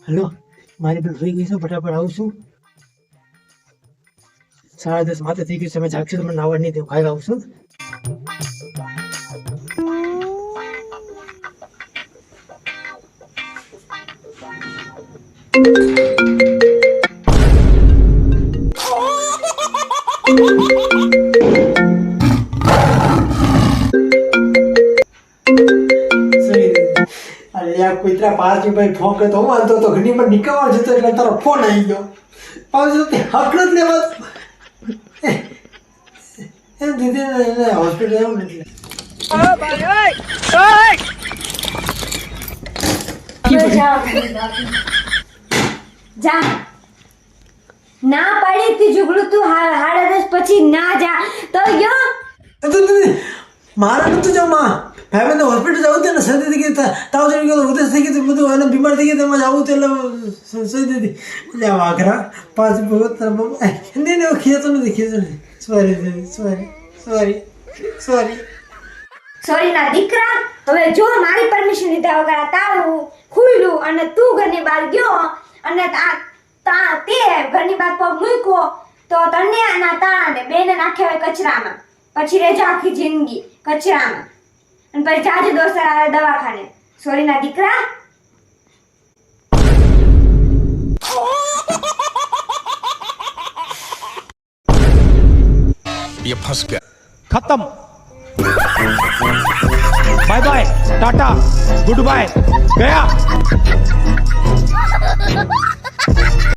hello मारी bell रही गई છે ફટાફટ આવું છું 10:30 માથે થઈ ગયું છે મેં જાગશે તો મને નાવા નહીં દેવું ખાઈ આવું છું कोई तरह 5 रुपए फोन कर तो હું તો ઘણી માં નીકળવા જતો એટલે તારો ફોન આવી ગયો પાછો તે હકડત લેવા એમ દીદી હોસ્પિટલ આવું એટલે ઓ ભાઈ ઓય જા ના પાડી તી જુગડું તું 10:30 પછી ના જા તો યો મારા નતું જાવ માં ભાઈ મેં હોસ્પિટલ જાવ તો ને સદી થઈ ગઈ તાવ થઈ ગયો ઉધર થઈ ગઈ બધું અને બીમાર થઈ ગઈ તેમાં જાવું તો એટલે સદી હતી લે વાઘરા 5 ભગત ને ને ખેતો નથી ખેતો સોરી ના દીકરા હવે જો મારી પરમિશન લીધા વગર તારું ખુલ્લું અને તું ઘરની બહાર ગયો અને તે ઘરની બહાર પગ મૂક્યો તો તને અને તાને બેને નાખ્યા હોય કચરામાં પછી રહેજો આખી જિંદગી કચરામાં અને પછી જાજે દોસ્તર આવે દવાખાને સોરી ના દીકરા ये फंस गया खत्म bye bye ta-ta goodbye गया